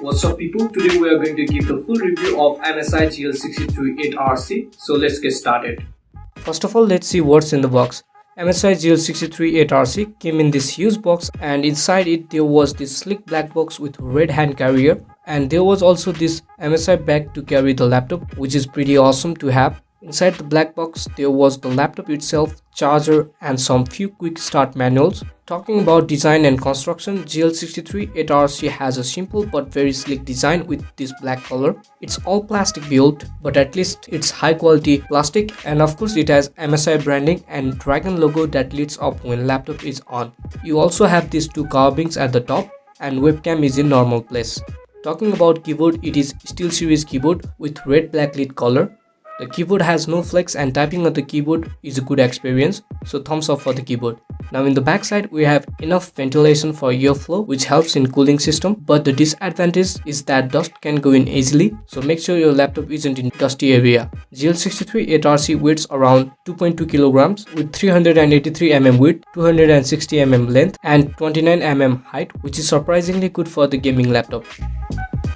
What's up people, today we are going to give the full review of MSI GL63 8RC, so let's get started. First of all, let's see what's in the box. MSI GL63 8RC came in this huge box, and inside it there was this sleek black box with red hand carrier, and there was also this MSI bag to carry the laptop, which is pretty awesome to have. Inside the black box there was the laptop itself, charger, and some few quick start manuals. Talking about design and construction, GL63 8RC has a simple but very sleek design with this black color. It's all plastic built, but at least it's high quality plastic, and of course it has MSI branding and dragon logo that lights up when laptop is on. You also have these two carvings at the top, and webcam is in normal place. Talking about keyboard, it is SteelSeries keyboard with red black lit color. The keyboard has no flex, and typing on the keyboard is a good experience, so thumbs up for the keyboard. Now in the back side we have enough ventilation for airflow, which helps in cooling system, but the disadvantage is that dust can go in easily, so make sure your laptop isn't in dusty area. GL63 8RC weighs around 2.2 kilograms with 383 mm width, 260 mm length, and 29 mm height, which is surprisingly good for the gaming laptop.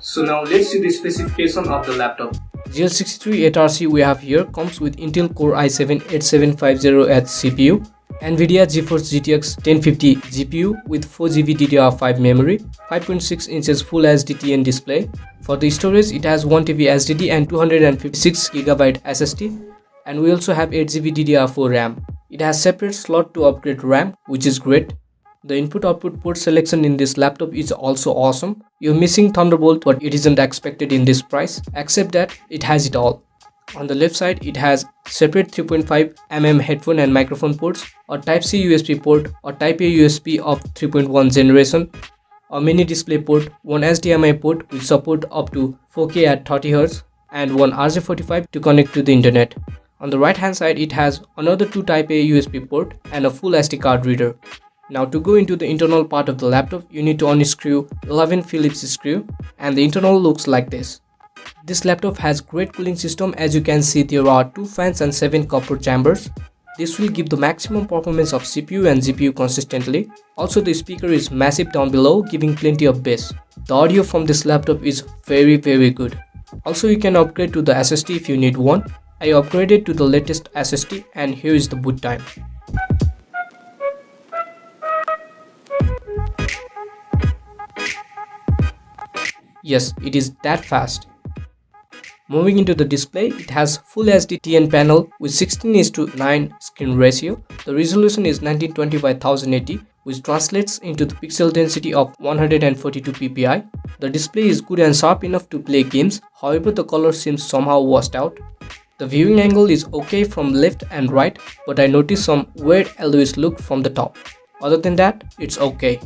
So now let's see the specification of the laptop. GL63 8RC we have here comes with Intel Core i7-8750H CPU, NVIDIA GeForce GTX 1050 GPU with 4GB DDR5 memory, 5.6 inches Full HD TN display. For the storage, it has 1TB SSD and 256GB SSD, and we also have 8GB DDR4 RAM. It has separate slot to upgrade RAM, which is great. The input-output port selection in this laptop is also awesome. You're missing Thunderbolt, but it isn't expected in this price, except that it has it all. On the left side, it has separate 3.5mm headphone and microphone ports, a Type-C USB port, a Type-A USB of 3.1 generation, a mini display port, one HDMI port with support up to 4K at 30Hz, and one RJ45 to connect to the internet. On the right hand side, it has another two Type-A USB port and a full SD card reader. Now to go into the internal part of the laptop, you need to unscrew 11 Phillips screw, and the internal looks like this. This laptop has great cooling system. As you can see, there are 2 fans and 7 copper chambers. This will give the maximum performance of CPU and GPU consistently. Also, the speaker is massive down below, giving plenty of bass. The audio from this laptop is very good. Also, you can upgrade to the SSD if you need one. I upgraded to the latest SSD, and here is the boot time. Yes, it is that fast. Moving into the display, it has Full HD TN panel with 16:9 screen ratio. The resolution is 1920 by 1080, which translates into the pixel density of 142 ppi. The display is good and sharp enough to play games, however the color seems somehow washed out. The viewing angle is okay from left and right, but I noticed some weird always look from the top. Other than that, it's okay.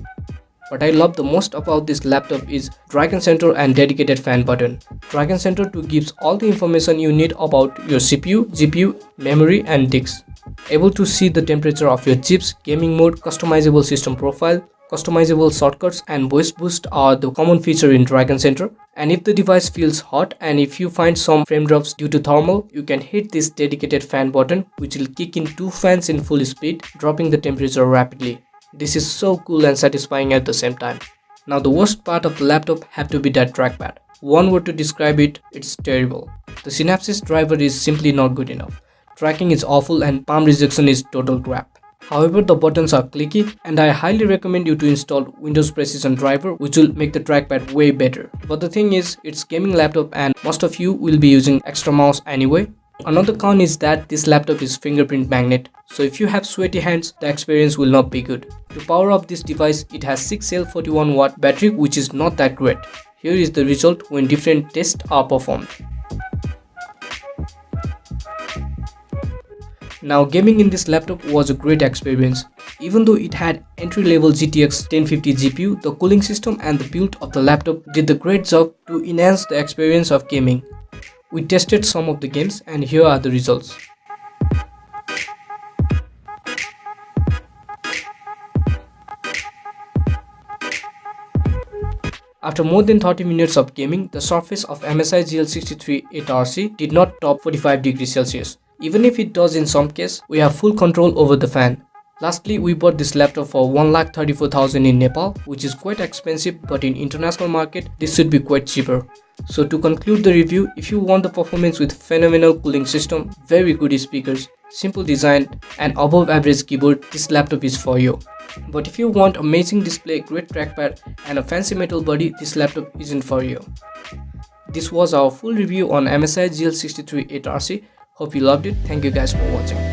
What I love the most about this laptop is Dragon Center and dedicated fan button. Dragon Center 2 gives all the information you need about your CPU, GPU, memory, and disks. Able to see the temperature of your chips, gaming mode, customizable system profile, customizable shortcuts, and voice boost are the common feature in Dragon Center. And if the device feels hot and if you find some frame drops due to thermal, you can hit this dedicated fan button, which will kick in 2 fans in full speed, dropping the temperature rapidly. This is so cool and satisfying at the same time. Now the worst part of the laptop have to be that trackpad. One word to describe it, it's terrible. The Synapses driver is simply not good enough. Tracking is awful and palm rejection is total crap. However, the buttons are clicky, and I highly recommend you to install Windows Precision driver, which will make the trackpad way better. But the thing is, it's gaming laptop and most of you will be using extra mouse anyway. Another con is that this laptop is fingerprint magnet, so if you have sweaty hands, the experience will not be good. To power up this device, it has 6 41 watt battery, which is not that great. Here is the result when different tests are performed. Now gaming in this laptop was a great experience. Even though it had entry-level GTX 1050 GPU, the cooling system and the build of the laptop did a great job to enhance the experience of gaming. We tested some of the games, and here are the results. After more than 30 minutes of gaming, the surface of MSI GL63 8RC did not top 45 degrees Celsius. Even if it does in some case, we have full control over the fan. Lastly, we bought this laptop for 1,34,000 in Nepal, which is quite expensive, but in international market, this should be quite cheaper. So to conclude the review, if you want the performance with phenomenal cooling system, very good speakers, simple design and above average keyboard, this laptop is for you. But if you want amazing display, great trackpad and a fancy metal body, this laptop isn't for you. This was our full review on MSI GL63 8RC. Hope you loved it. Thank you guys for watching.